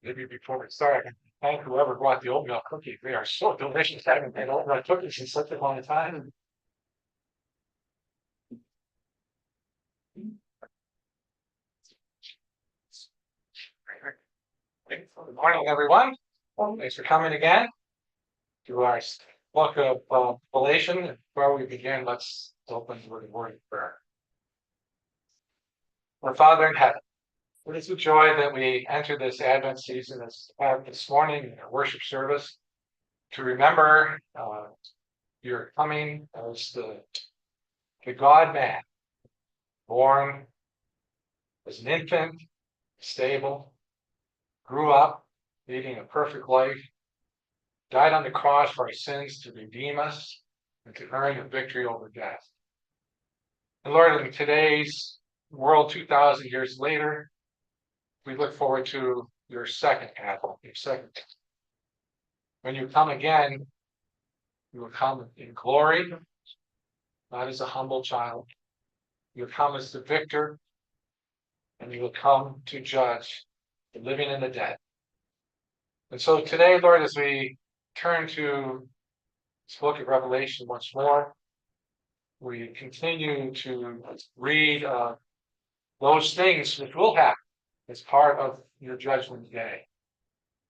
maybe before we start, I can thank whoever brought the oatmeal cookies. They are so delicious. I haven't had oatmeal cookies in such a long time. Good morning, everyone. Thanks for coming again to our book of Galatians. Before we begin, let's open with a word of prayer. Our Father in heaven, it is with joy that we enter this Advent season this morning in our worship service to remember your coming as the God-man, born as an infant, stable, grew up, leading a perfect life, died on the cross for our sins to redeem us and to earn the victory over death. And Lord, in today's world 2,000 years later, we look forward to your second advent, your second. When you come again, you will come in glory, not as a humble child. You will come as the victor, and you will come to judge the living and the dead. And so today, Lord, as we turn to this book of Revelation once more, we continue to read those things which will happen as part of your judgment day.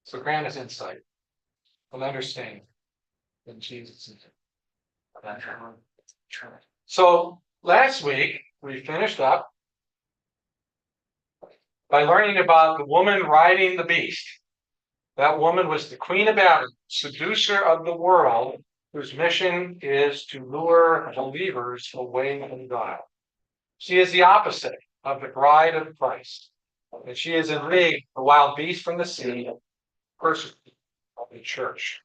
So grant us insight and understanding in Jesus' name. So last week we finished up by learning about the woman riding the beast. That woman was the Queen of Babylon, seducer of the world, whose mission is to lure believers away from God. She is the opposite of the bride of Christ. And she is in league, the wild beast from the sea, persecuted of the church.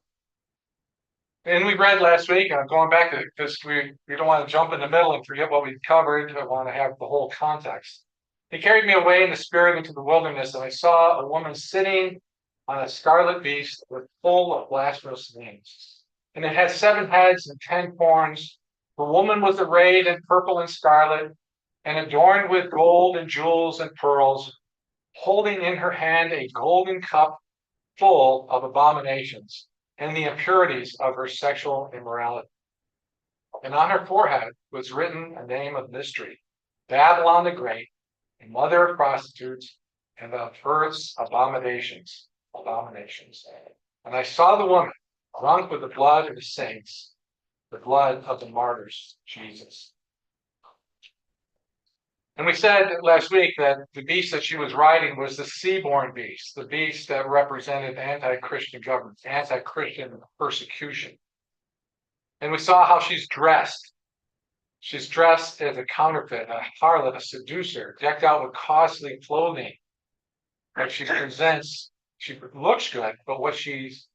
And we read last week, and I'm going back to it because we don't want to jump in the middle and forget what we covered. I want to have the whole context. He carried me away in the spirit into the wilderness, and I saw a woman sitting on a scarlet beast full of blasphemous names. And it had 7 heads and 10 horns. The woman was arrayed in purple and scarlet, and adorned with gold and jewels and pearls, holding in her hand a golden cup full of abominations and the impurities of her sexual immorality. And on her forehead was written a name of mystery, Babylon the Great, a mother of prostitutes and of earth's abominations. And I saw the woman drunk with the blood of the saints, the blood of the martyrs, Jesus. And we said last week that the beast that she was riding was the sea-born beast, the beast that represented anti-Christian governments, anti-Christian persecution. And we saw how she's dressed. She's dressed as a counterfeit, a harlot, a seducer, decked out with costly clothing. And she presents, she looks good, but what she's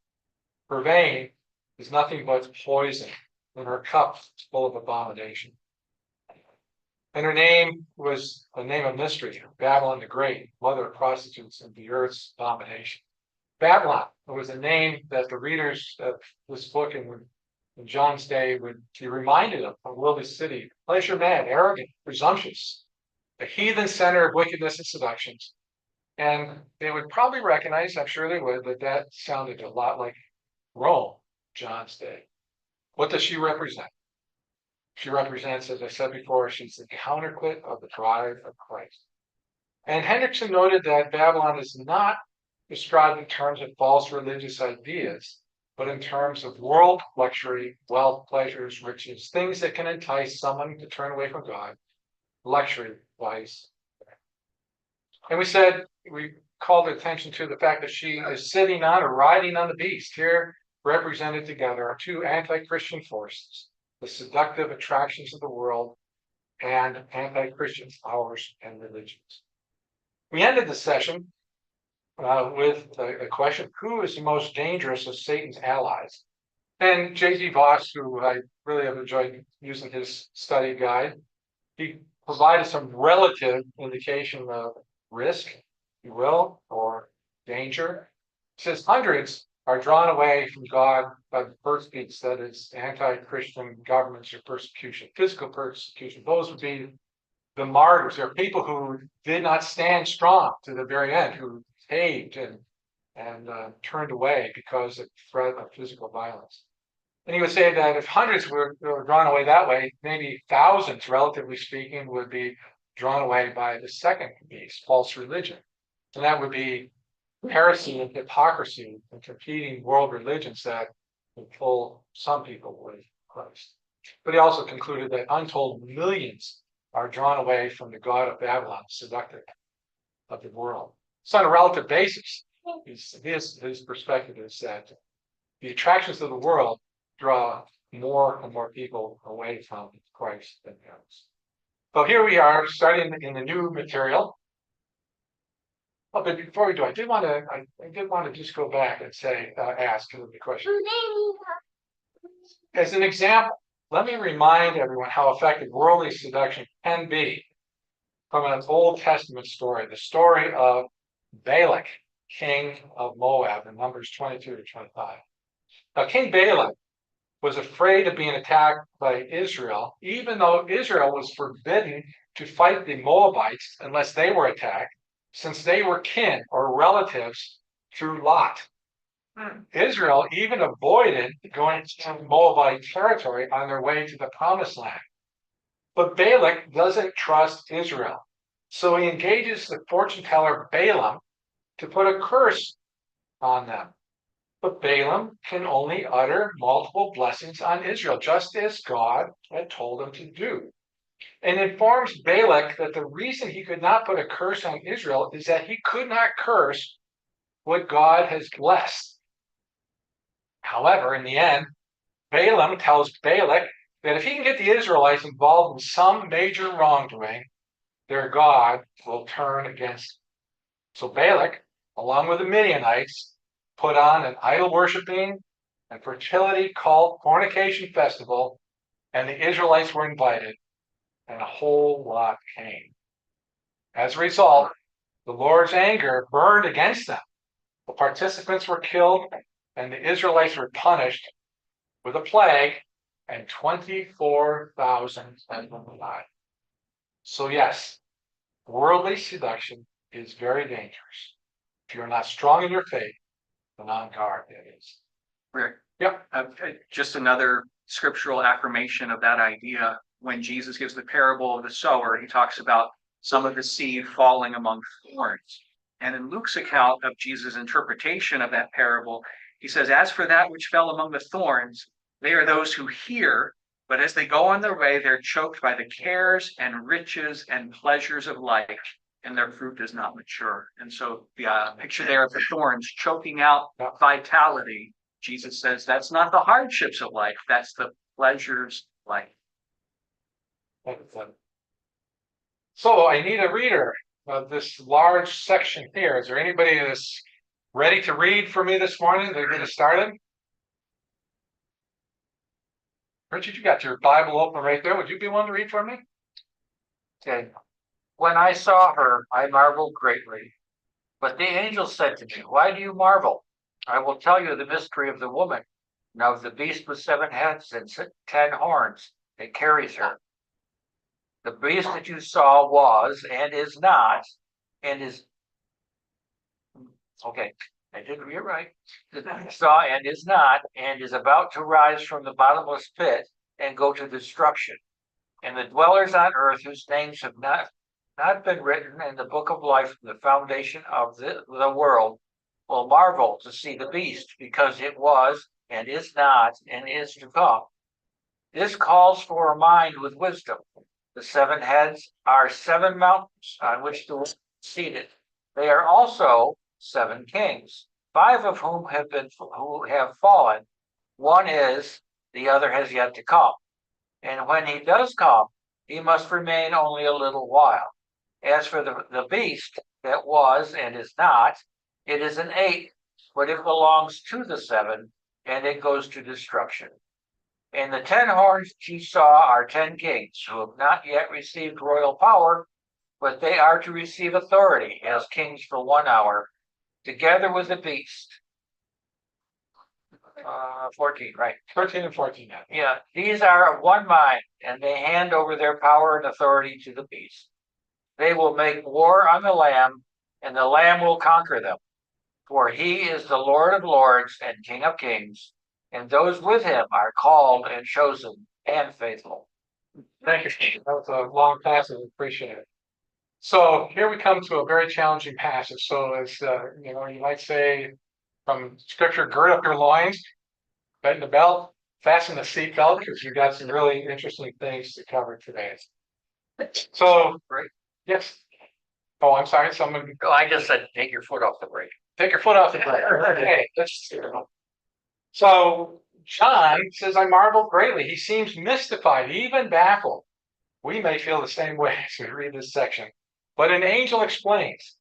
purveying is nothing but poison, and her cup is full of abomination. And her name was a name of mystery, Babylon the Great, mother of prostitutes and the earth's abomination. Babylon was a name that the readers of this book in John's day would be reminded of, a worldly city, pleasure mad, arrogant, presumptuous, a heathen center of wickedness and seductions. And they would probably recognize, I'm sure they would, that sounded a lot like Rome, John's day. What does she represent? She represents, as I said before, she's the counterfeit of the bride of Christ. And Hendrickson noted that Babylon is not described in terms of false religious ideas, but in terms of world luxury, wealth, pleasures, riches, things that can entice someone to turn away from God, luxury, vice. And we said, we called attention to the fact that she is sitting on or riding on the beast. Here, represented together, are 2 anti-Christian forces, the seductive attractions of the world and anti-Christian powers and religions. We ended the session with a question, who is the most dangerous of Satan's allies? And J.Z. Voss, who I really have enjoyed using his study guide, he provided some relative indication of risk, if you will, or danger. He says hundreds are drawn away from God by the first beast, that is, anti-Christian governments or persecution, physical persecution. Those would be the martyrs. There are people who did not stand strong to the very end, who caved and turned away because of threat of physical violence. And he would say that if hundreds were drawn away that way, maybe thousands, relatively speaking, would be drawn away by the second beast, false religion. And that would be heresy and hypocrisy and competing world religions that would pull some people away from Christ. But he also concluded that untold millions are drawn away from the God of Babylon, seductor of the world. So on a relative basis, his perspective is that the attractions of the world draw more and more people away from Christ than others. So here we are, starting in the new material. Oh, but before we do, I did want to just go back and say, ask the question. As an example, let me remind everyone how effective worldly seduction can be from an Old Testament story, the story of Balak, king of Moab, in Numbers 22 to 25. Now, King Balak was afraid of being attacked by Israel, even though Israel was forbidden to fight the Moabites unless they were attacked, since they were kin or relatives through Lot. Israel even avoided going to Moabite territory on their way to the promised land. But Balak doesn't trust Israel, so he engages the fortune teller Balaam to put a curse on them. But Balaam can only utter multiple blessings on Israel, just as God had told him to do. And informs Balak that the reason he could not put a curse on Israel is that he could not curse what God has blessed. However, in the end, Balaam tells Balak that if he can get the Israelites involved in some major wrongdoing, their God will turn against him. So Balak, along with the Midianites, put on an idol worshiping and fertility cult fornication festival, and the Israelites were invited, and a whole lot came. As a result, the Lord's anger burned against them. The participants were killed, and the Israelites were punished with a plague, and 24,000 of them died. So yes, worldly seduction is very dangerous. If you're not strong in your faith, then on guard it is. Rick, Yep. just another scriptural affirmation of that idea. When Jesus gives the parable of the sower, he talks about some of the seed falling among thorns. And in Luke's account of Jesus' interpretation of that parable, he says, as for that which fell among the thorns, they are those who hear, but as they go on their way, they're choked by the cares and riches and pleasures of life, and their fruit does not mature. And so the picture there of the thorns choking out vitality, Jesus says that's not the hardships of life, that's the pleasures of life. So I need a reader of this large section here. Is there anybody that's ready to read for me this morning? They're going to start it. Richard, you got your Bible open right there. Would you be one to read for me? Okay. When I saw her, I marveled greatly. But the angel said to me, why do you marvel? I will tell you the mystery of the woman, and of the beast with 7 heads and 10 horns that carries her. The beast that you saw was and is not, and is. Okay, I did read it right. That you saw and is not, and is about to rise from the bottomless pit and go to destruction. And the dwellers on earth whose names have not been written in the book of life from the foundation of the world will marvel to see the beast, because it was and is not and is to come. This calls for a mind with wisdom. The 7 heads are 7 mountains on which the Lord is seated. They are also 7 kings, 5 of whom have fallen. One is, the other has yet to come. And when he does come, he must remain only a little while. As for the beast that was and is not, it is an 8th, but it belongs to the 7, and it goes to destruction. And the 10 horns you saw are 10 kings who have not yet received royal power, but they are to receive authority as kings for 1 hour, together with the beast. 14, right? 13 and 14. Yeah, these are of one mind, and they hand over their power and authority to the beast. They will make war on the Lamb, and the Lamb will conquer them. For he is the Lord of lords and King of kings, and those with him are called and chosen and faithful. Thank you. That was a long passage. Appreciate it. So here we come to a very challenging passage. So as you might say from scripture, gird up your loins, button the belt, fasten the seat belt, because we've got some really interesting things to cover today. So, Right. yes. Oh, I'm sorry. Someone Oh, I just said, take your foot off the brake. take your foot off the brake. Okay, so John says, I marvel greatly. He seems mystified, even baffled. We may feel the same way as we read this section. But an angel explains,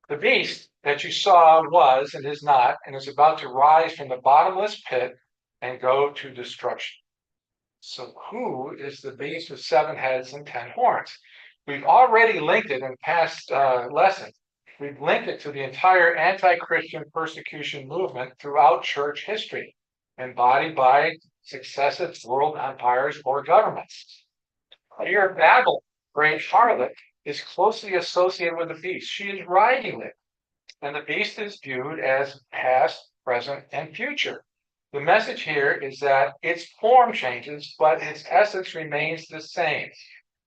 the beast that you saw was and is not, and is about to rise from the bottomless pit and go to destruction. So who is the beast with 7 heads and 10 horns? We've already linked it in past lessons. We've linked it to the entire anti-Christian persecution movement throughout church history, embodied by successive world empires or governments. Here, Babylon, great harlot, is closely associated with the beast. She is riding it, and the beast is viewed as past, present, and future. The message here is that its form changes, but its essence remains the same.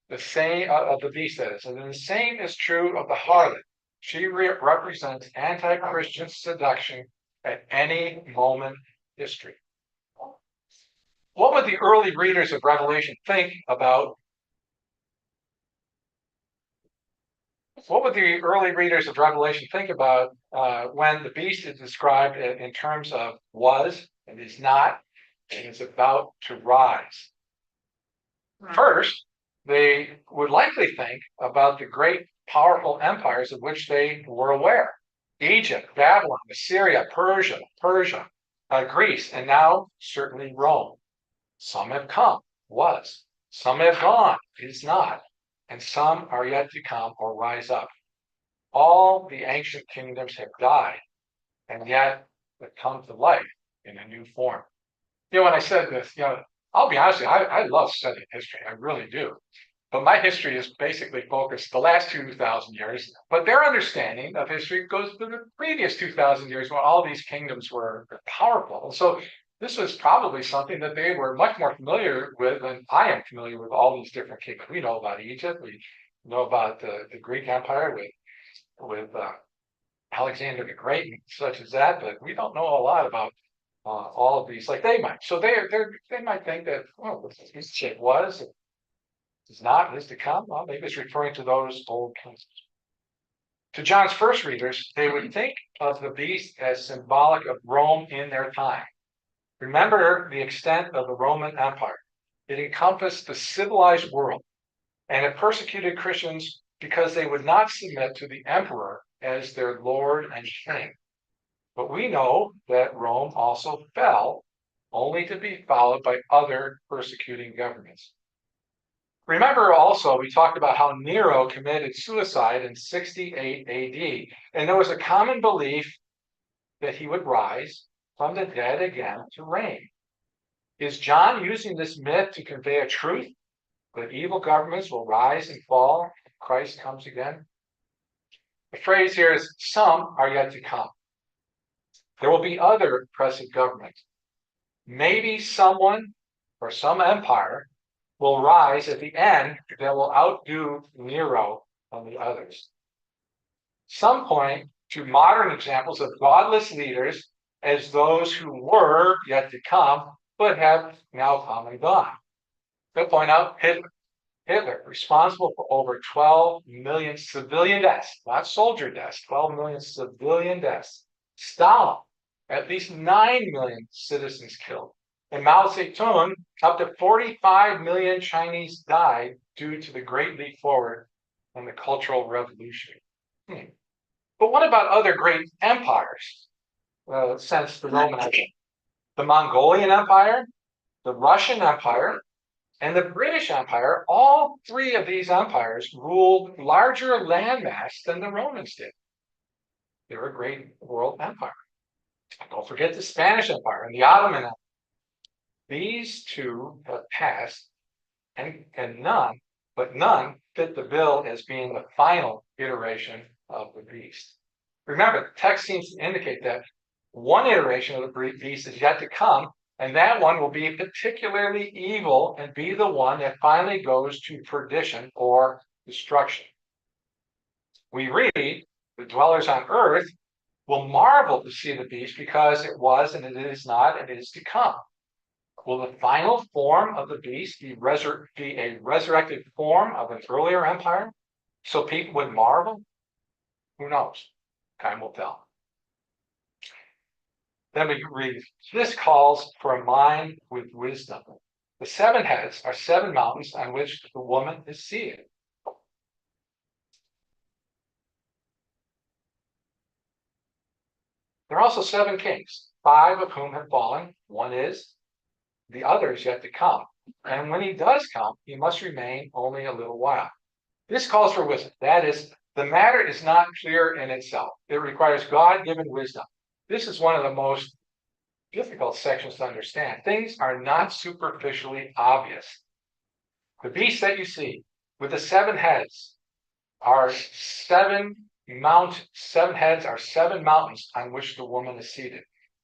The same of the beast, that is. And the same is true of the harlot. She represents anti-Christian seduction at any moment in history. What would the early readers of Revelation think about? What would the early readers of Revelation think about when the beast is described in terms of was and is not and is about to rise? First, they would likely think about the great powerful empires of which they were aware. Egypt, Babylon, Assyria, Persia, Greece, and now certainly Rome. Some have come, was. Some have gone, is not. And some are yet to come or rise up. All the ancient kingdoms have died, and yet have come to life in a new form. When I said this, I'll be honest with you, I love studying history. I really do. But my history is basically focused the last 2,000 years. But their understanding of history goes to the previous 2,000 years when all these kingdoms were powerful. So this was probably something that they were much more familiar with than I am familiar with all these different kingdoms. We know about Egypt. We know about the Greek Empire with Alexander the Great and such as that. But we don't know a lot about all of these like they might. So they might think that, this shit was, is not, is to come. Well, maybe it's referring to those old kingdoms. To John's first readers, they would think of the beast as symbolic of Rome in their time. Remember the extent of the Roman Empire. It encompassed the civilized world, and it persecuted Christians because they would not submit to the emperor as their lord and king. But we know that Rome also fell, only to be followed by other persecuting governments. Remember also, we talked about how Nero committed suicide in 68 AD, and there was a common belief that he would rise from the dead again to reign. Is John using this myth to convey a truth that evil governments will rise and fall if Christ comes again? The phrase here is, some are yet to come. There will be other oppressive governments. Maybe someone or some empire will rise at the end that will outdo Nero and the others. Some point to modern examples of godless leaders as those who were yet to come, but have now come and gone. They'll point out Hitler, responsible for over 12 million civilian deaths, not soldier deaths, 12 million civilian deaths. Stalin, at least 9 million citizens killed. And Mao Zedong, up to 45 million Chinese died due to the Great Leap Forward and the Cultural Revolution. But what about other great empires since the Roman Empire? The Mongolian Empire, the Russian Empire, and the British Empire, all 3 of these empires ruled larger landmass than the Romans did. They were a great world empire. Don't forget the Spanish Empire and the Ottoman Empire. These 2 have passed, and none fit the bill as being the final iteration of the beast. Remember, the text seems to indicate that one iteration of the beast is yet to come, and that one will be particularly evil and be the one that finally goes to perdition or destruction. We read, the dwellers on earth will marvel to see the beast because it was and it is not and it is to come. Will the final form of the beast be a resurrected form of an earlier empire so people would marvel? Who knows? Time will tell. Then we read, this calls for a mind with wisdom. The 7 heads are 7 mountains on which the woman is seated. There are also 7 kings, 5 of whom have fallen. One is, the other is yet to come. And when he does come, he must remain only a little while. This calls for wisdom. That is, the matter is not clear in itself. It requires God-given wisdom. This is one of the most difficult sections to understand. Things are not superficially obvious. The beast that you see with the 7 heads are 7 heads are 7 mountains on which the woman is seated.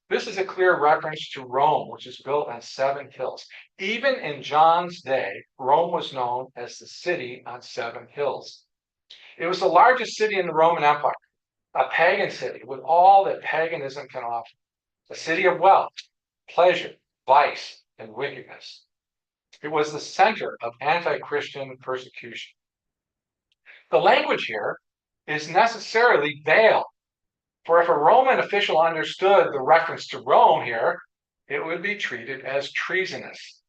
This is a clear reference to Rome, which is built on 7 hills. Even in John's day, Rome was known as the city on 7 hills. It was the largest city in the Roman Empire, a pagan city with all that paganism can offer, a city of wealth, pleasure, vice, and wickedness. It was the center of anti-Christian persecution. The language here is necessarily veiled, for if a Roman official understood the reference to Rome here, it would be treated as treasonous.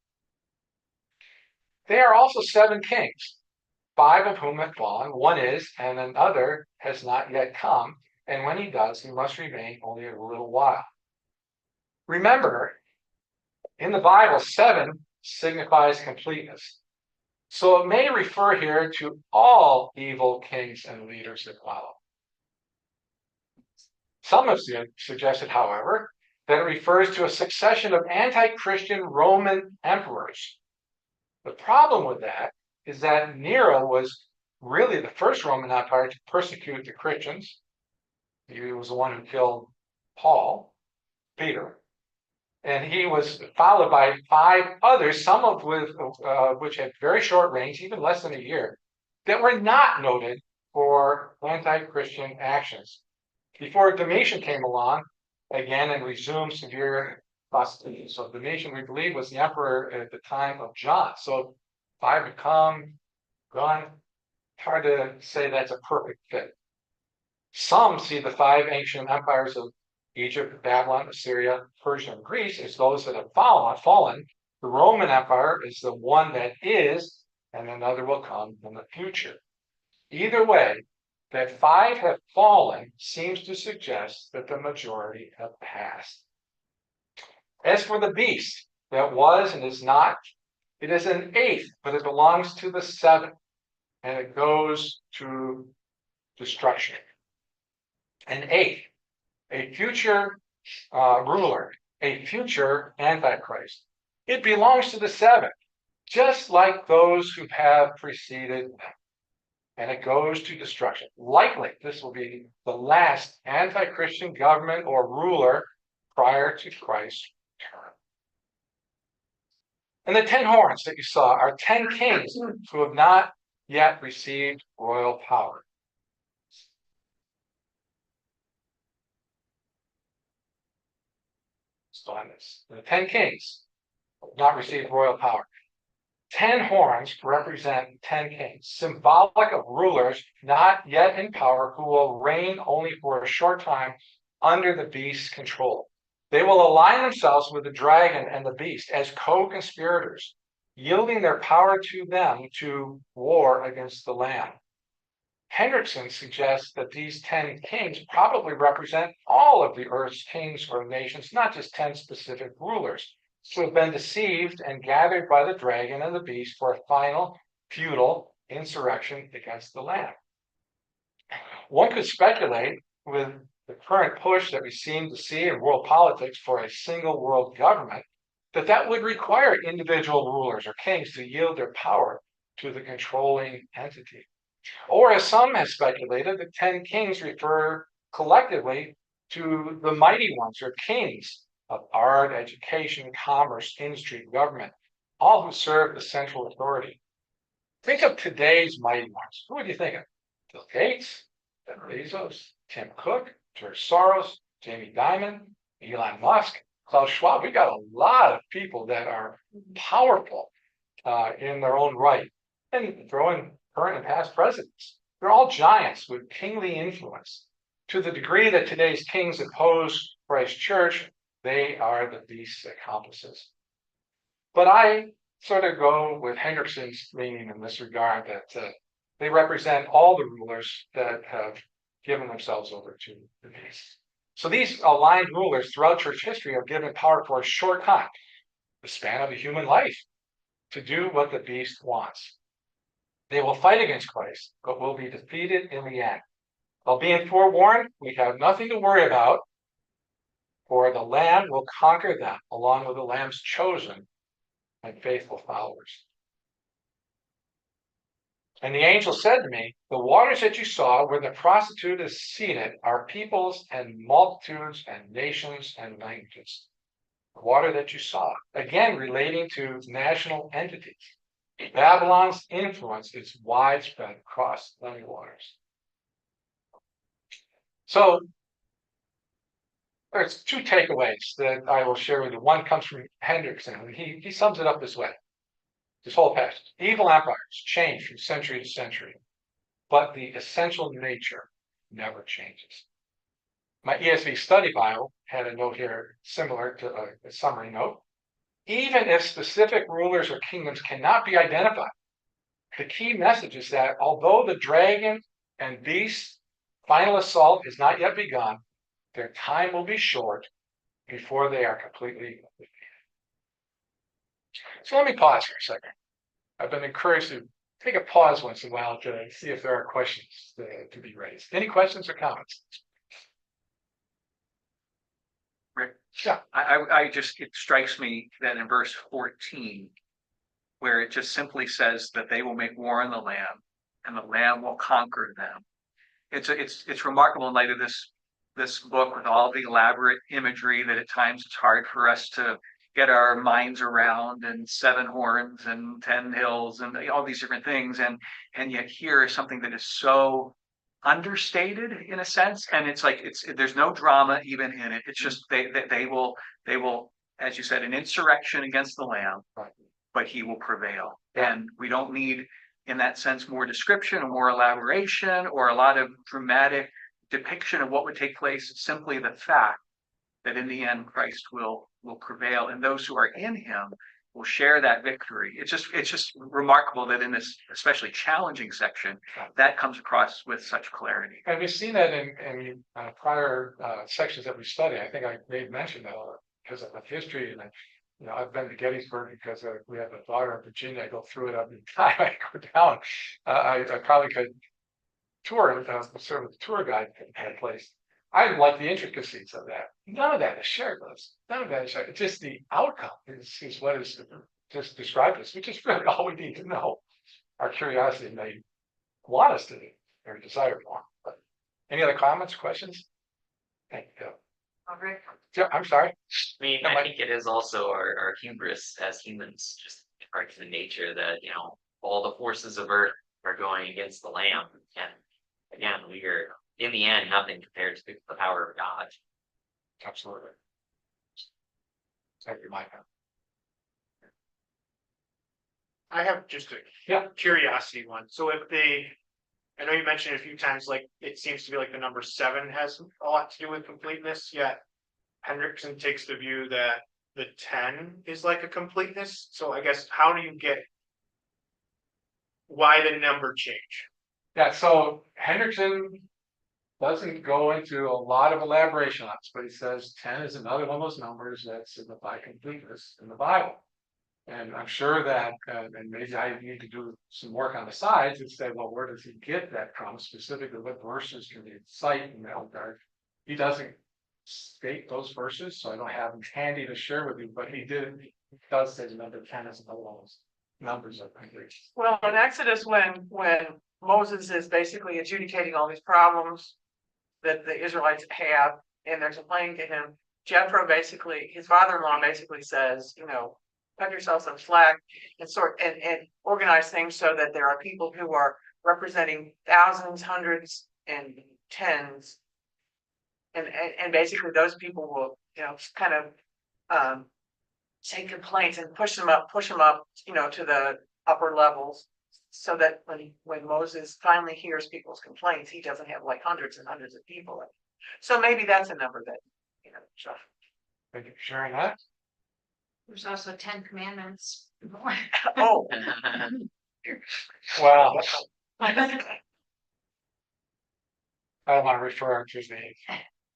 They are also 7 kings, 5 of whom have fallen. One is, and another has not yet come, and when he does, he must remain only a little while. Remember, in the Bible, 7 signifies completeness. So it may refer here to all evil kings and leaders that follow. Some have suggested, however, that it refers to a succession of anti-Christian Roman emperors. The problem with that is that Nero was really the first Roman Empire to persecute the Christians. He was the one who killed Peter. And he was followed by 5 others, some of which had very short reigns, even less than a year, that were not noted for anti-Christian actions. Before Domitian came along again and resumed severe hostility. So Domitian, we believe, was the emperor at the time of John. So 5 had come, gone. Hard to say that's a perfect fit. Some see the 5 ancient empires of Egypt, Babylon, Assyria, Persia, and Greece as those that have fallen. The Roman Empire is the one that is, and another will come in the future. Either way, that 5 have fallen seems to suggest that the majority have passed. As for the beast that was and is not, it is an 8th, but it belongs to the 7th, and it goes to destruction. An 8th, a future ruler, a future antichrist. It belongs to the 7th, just like those who have preceded them. And it goes to destruction. Likely, this will be the last anti-Christian government or ruler prior to Christ's return. And the 10 horns that you saw are 10 kings who have not yet received royal power. The 10 kings have not received royal power. 10 horns represent 10 kings, symbolic of rulers not yet in power who will reign only for a short time under the beast's control. They will align themselves with the dragon and the beast as co-conspirators, yielding their power to them to war against the Lamb. Hendrickson suggests that these 10 kings probably represent all of the earth's kings or nations, not just 10 specific rulers, who have been deceived and gathered by the dragon and the beast for a final futile insurrection against the Lamb. One could speculate, with the current push that we seem to see in world politics for a single world government, that would require individual rulers or kings to yield their power to the controlling entity. Or, as some have speculated, the 10 kings refer collectively to the mighty ones or kings of art, education, commerce, industry, government, all who serve the central authority. Think of today's mighty ones. Who would you think of? Bill Gates, Jeff Bezos, Tim Cook, George Soros, Jamie Dimon, Elon Musk, Klaus Schwab. We got a lot of people that are powerful in their own right. And throw in current and past presidents. They're all giants with kingly influence. To the degree that today's kings oppose Christ's church, they are the beast's accomplices. But I sort of go with Hendrickson's meaning in this regard that they represent all the rulers that have given themselves over to the beast. So these aligned rulers throughout church history are given power for a short time, the span of a human life, to do what the beast wants. They will fight against Christ, but will be defeated in the end. While being forewarned, we have nothing to worry about, for the Lamb will conquer them, along with the Lamb's chosen and faithful followers. And the angel said to me, the waters that you saw where the prostitute is seated are peoples and multitudes and nations and languages. The water that you saw, again relating to national entities. Babylon's influence is widespread across many waters. So there's two takeaways that I will share with you. One comes from Hendrickson, and he sums it up this way. This whole passage. Evil empires change from century to century, but the essential nature never changes. My ESV study Bible had a note here similar to a summary note. Even if specific rulers or kingdoms cannot be identified, the key message is that although the dragon and beast's final assault has not yet begun, their time will be short before they are completely defeated. So let me pause for a second. I've been encouraged to take a pause once in a while to see if there are questions to be raised. Any questions or comments? Rick? Yeah. It strikes me that in verse 14, where it just simply says that they will make war on the Lamb and the Lamb will conquer them. It's remarkable in light of this book with all the elaborate imagery that at times it's hard for us to get our minds around, and 7 horns and 10 hills and all these different things. And yet here is something that is so understated in a sense. And it's like, there's no drama even in it. It's just, they will, as you said, an insurrection against the Lamb, but he will prevail. And we don't need, in that sense, more description or more elaboration or a lot of dramatic depiction of what would take place. It's simply the fact that in the end Christ will prevail, and those who are in him will share that victory. It's just remarkable that in this especially challenging section that comes across with such clarity. And we've seen that in prior sections that we study. I think I made mention that because of the history, and I've been to Gettysburg because we have a daughter in Virginia. I go through it every time I go down. I probably could tour serve as a tour guide at a place. I like the intricacies of that. None of that is shared with us. None of that is shared. It's just the outcome is what is just described us, which is really all we need to know. Our curiosity may want us to do, or desire for. But any other comments, questions? Thank you. Rick? Yeah, I'm sorry. I think it is also our hubris as humans, just part of the nature that, all the forces of earth are going against the Lamb. And again, we are, in the end, nothing compared to the power of God. Absolutely. Thank you, Mike. I have just a curiosity one. So I know you mentioned a few times, like it seems to be like the number 7 has a lot to do with completeness, yet Hendrickson takes the view that the 10 is like a completeness. So I guess how do you get why the number change? Yeah, so Hendrickson doesn't go into a lot of elaboration on this, but he says 10 is another one of those numbers that signify completeness in the Bible. And I'm sure that, and maybe I need to do some work on the sides and say, well, where does he get that from? Specifically, what verses can he cite in that regard? He doesn't state those verses, so I don't have them handy to share with you, but he does say the number 10 is another one of those numbers of completeness. Well, in Exodus, when Moses is basically adjudicating all these problems that the Israelites have, and they're complaining to him. Jethro basically, his father-in-law basically says, cut yourself some slack and and organize things so that there are people who are representing thousands, hundreds, and tens. And basically those people will, kind of take complaints and push them up, to the upper levels. So that when Moses finally hears people's complaints, he doesn't have like hundreds and hundreds of people. So maybe that's a number that, so. Thank you for sharing that. There's also 10 commandments. Oh, Well, I don't want to refer to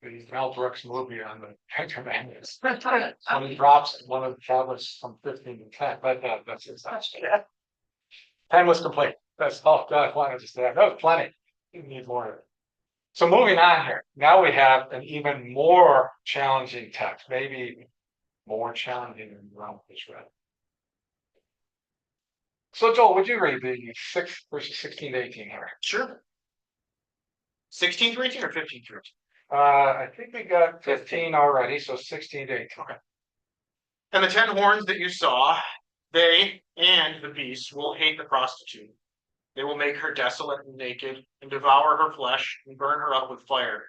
the Mel Brooks movie on the Ten Commandments. When he drops one of the tablets from 15 to 10, but that's it. yeah. 10 was complete. That's all God wanted us to have. That was plenty. You need more of it. So moving on here, now we have an even more challenging text, maybe more challenging than the one we just read. So Joel, would you read the 6 verses 16 to 18 here? Sure. 16 through 18 or 15 through 18? I think we got 15 already, so 16 to 18. Okay. And the 10 horns that you saw, they and the beast will hate the prostitute. They will make her desolate and naked, and devour her flesh, and burn her up with fire.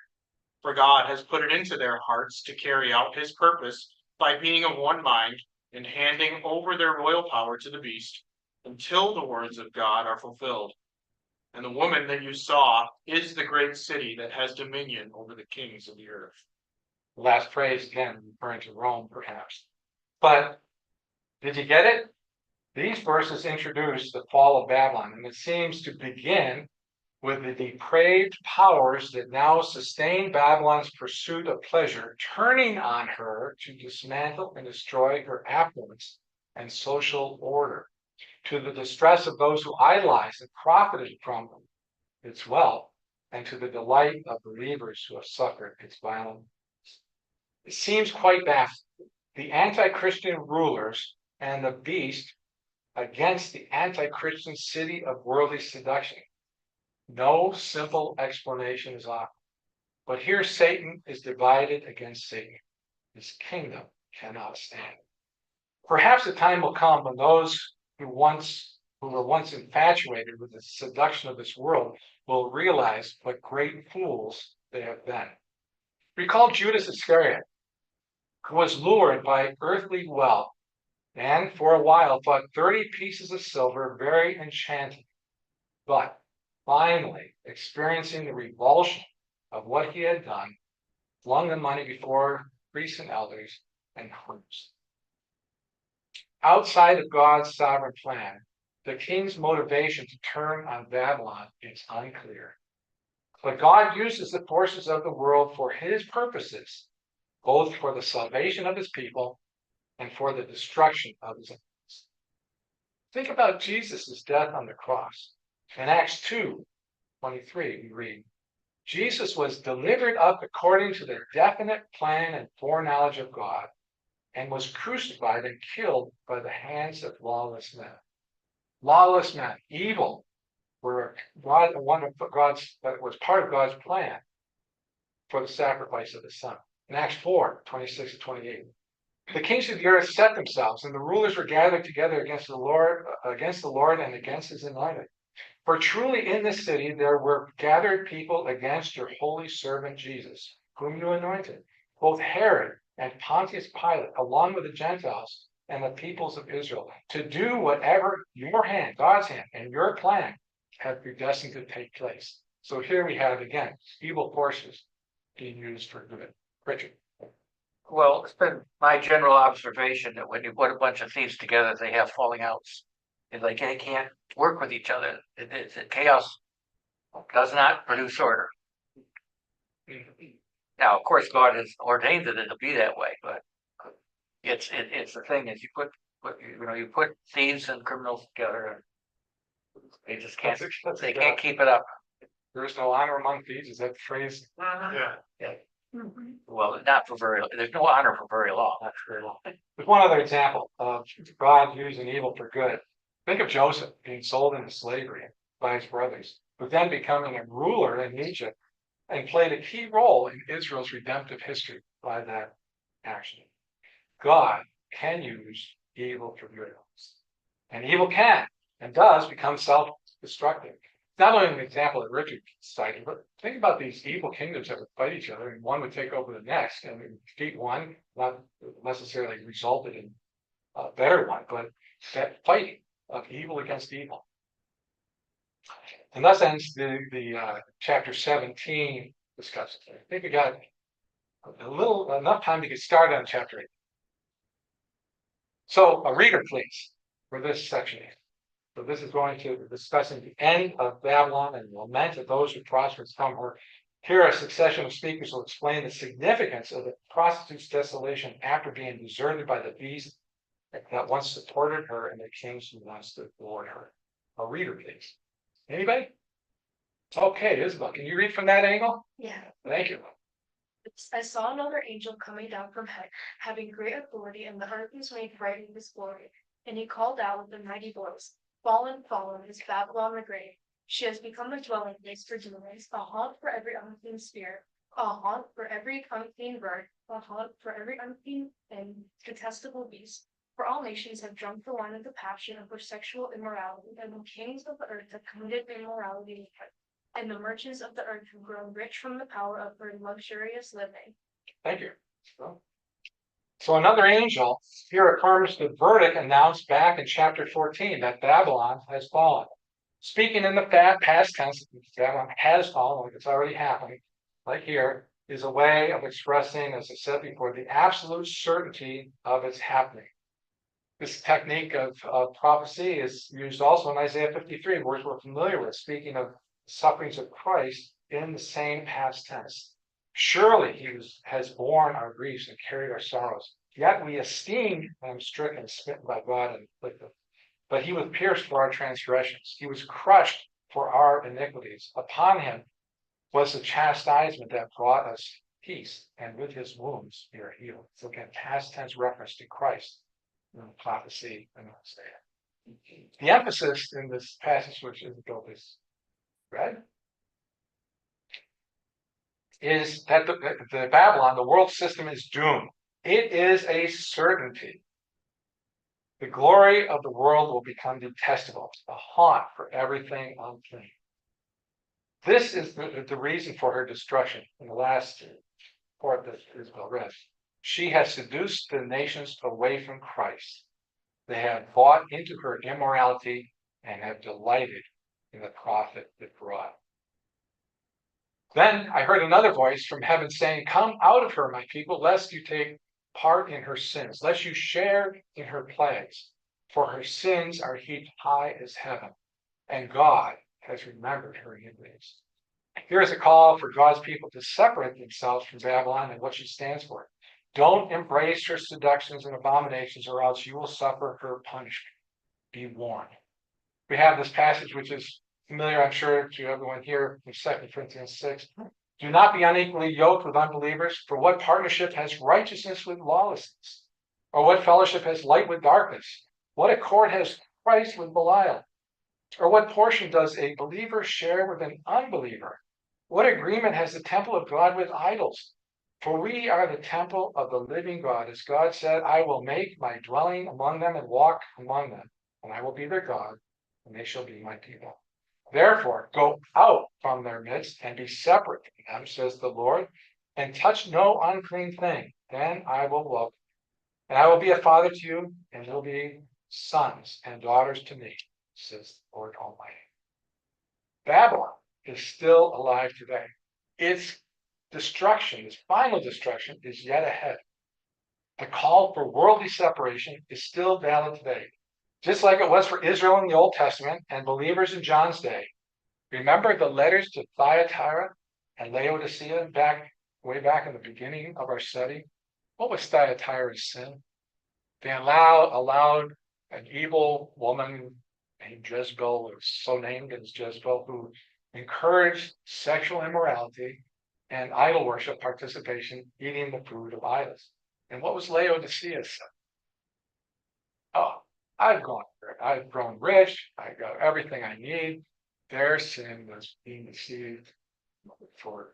For God has put it into their hearts to carry out his purpose by being of one mind, and handing over their royal power to the beast, until the words of God are fulfilled. And the woman that you saw is the great city that has dominion over the kings of the earth. The last phrase, again, referring to Rome, perhaps. But did you get it? These verses introduce the fall of Babylon, and it seems to begin with the depraved powers that now sustain Babylon's pursuit of pleasure, turning on her to dismantle and destroy her affluence and social order, to the distress of those who idolized and profited from its wealth, and to the delight of believers who have suffered its violence. It seems quite vast. The anti-Christian rulers and the beast against the anti-Christian city of worldly seduction. No simple explanation is offered. But here Satan is divided against Satan. His kingdom cannot stand. Perhaps the time will come when those who were once infatuated with the seduction of this world will realize what great fools they have been. Recall Judas Iscariot, who was lured by earthly wealth and for a while thought 30 pieces of silver very enchanting, but finally experiencing the revulsion of what he had done, flung the money before priests and elders and hoops. Outside of God's sovereign plan, the king's motivation to turn on Babylon is unclear. But God uses the forces of the world for his purposes, both for the salvation of his people and for the destruction of his enemies. Think about Jesus' death on the cross. In Acts 2:23, we read, Jesus was delivered up according to the definite plan and foreknowledge of God, and was crucified and killed by the hands of lawless men. Lawless men, evil, were one of God's, that was part of God's plan for the sacrifice of his son. In Acts 4:26 to 28. The kings of the earth set themselves, and the rulers were gathered together against the Lord and against his anointed. For truly in this city there were gathered people against your holy servant Jesus, whom you anointed, both Herod and Pontius Pilate, along with the Gentiles and the peoples of Israel, to do whatever your hand, God's hand, and your plan have predestined to take place. So here we have again evil forces being used for good. Richard. Well, it's been my general observation that when you put a bunch of thieves together, they have falling outs. It's like they can't work with each other. Chaos does not produce order. Now, of course, God has ordained that it'll be that way, but it's the thing is you put thieves and criminals together, and they just can't keep it up. There is no honor among thieves. Is that the phrase? Yeah. Well, not for very. There's no honor for very long. Not very long. There's one other example of God using evil for good. Think of Joseph being sold into slavery by his brothers, but then becoming a ruler in Egypt and played a key role in Israel's redemptive history by that action. God can use evil for good. And evil can and does become self-destructive. Not only an example that Richard cited, but think about these evil kingdoms that would fight each other, and one would take over the next, and defeat one, not necessarily resulted in a better one, but that fighting of evil against evil. And thus ends the chapter 17 discussion. I think we got enough time to get started on chapter 8. So a reader, please, for this section. So this is going to discussing the end of Babylon and the lament of those who prospered from her. Here, a succession of speakers will explain the significance of the prostitute's desolation after being deserted by the beast that once supported her and the kings who once adored her. A reader, please. Anybody? Okay, Isabel, can you read from that angle? Yeah. Thank you. I saw another angel coming down from heaven, having great authority, and the earth was made bright in his glory. And he called out with a mighty voice, "Fallen, fallen is Babylon the Great. She has become a dwelling place for demons, a haunt for every unclean spirit, a haunt for every unclean bird, a haunt for every unclean and detestable beast. For all nations have drunk the wine of the passion of her sexual immorality, and the kings of the earth have committed immorality with her. And the merchants of the earth have grown rich from the power of her luxurious living." Thank you. So another angel here affirms the verdict announced back in chapter 14 that Babylon has fallen. Speaking in the past tense, Babylon has fallen, like it's already happening, like here, is a way of expressing, as I said before, the absolute certainty of its happening. This technique of prophecy is used also in Isaiah 53, words we're familiar with, speaking of sufferings of Christ in the same past tense. Surely he has borne our griefs and carried our sorrows. Yet we esteemed him stricken, smitten by God, and afflicted. But he was pierced for our transgressions. He was crushed for our iniquities. Upon him was the chastisement that brought us peace, and with his wounds we are healed. So again, past tense reference to Christ in the prophecy and Isaiah. The emphasis in this passage, which Isabel is read, is that the Babylon, the world system, is doomed. It is a certainty. The glory of the world will become detestable, a haunt for everything unclean. This is the reason for her destruction in the last part that Isabel read. She has seduced the nations away from Christ. They have bought into her immorality and have delighted in the profit it brought. Then I heard another voice from heaven saying, "Come out of her, my people, lest you take part in her sins, lest you share in her plagues. For her sins are heaped high as heaven, and God has remembered her iniquities." Here is a call for God's people to separate themselves from Babylon and what she stands for. Don't embrace her seductions and abominations, or else you will suffer her punishment. Be warned. We have this passage, which is familiar, I'm sure, to everyone here in 2 Corinthians 6. Do not be unequally yoked with unbelievers, for what partnership has righteousness with lawlessness? Or what fellowship has light with darkness? What accord has Christ with Belial? Or what portion does a believer share with an unbeliever? What agreement has the temple of God with idols? For we are the temple of the living God. As God said, "I will make my dwelling among them and walk among them, and I will be their God, and they shall be my people." Therefore, go out from their midst and be separate from them, says the Lord, and touch no unclean thing. Then I will love you, and I will be a father to you, and you'll be sons and daughters to me, says the Lord Almighty. Babylon is still alive today. Its destruction, its final destruction, is yet ahead. The call for worldly separation is still valid today, just like it was for Israel in the Old Testament and believers in John's day. Remember the letters to Thyatira and Laodicea way back in the beginning of our study? What was Thyatira's sin? They allowed an evil woman named Jezebel, or so named as Jezebel, who encouraged sexual immorality and idol worship participation, eating the food of idols. And what was Laodicea's sin? Oh, I've grown rich, I got everything I need. Their sin was being deceived for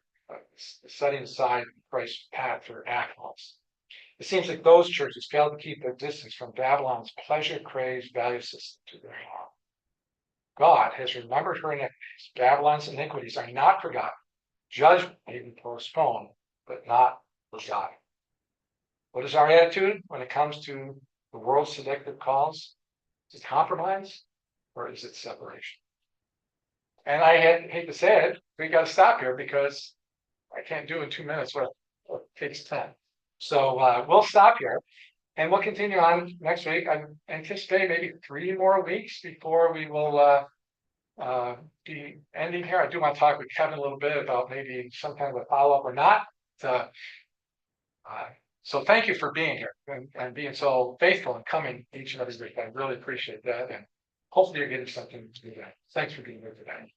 setting aside Christ's path for affluence. It seems like those churches fail to keep their distance from Babylon's pleasure-crazed value system to their harm. God has remembered her iniquities. Babylon's iniquities are not forgotten. Judgment may be postponed, but not forgotten. What is our attitude when it comes to the world's seductive calls? Is it compromise or is it separation? And I hate to say it, we got to stop here because I can't do in 2 minutes what it takes 10. So we'll stop here and we'll continue on next week. I anticipate maybe 3 more weeks before we will be ending here. I do want to talk with Kevin a little bit about maybe some kind of a follow-up or not. So thank you for being here and being so faithful and coming each and every week. I really appreciate that. And hopefully you're getting something to do that. Thanks for being here today.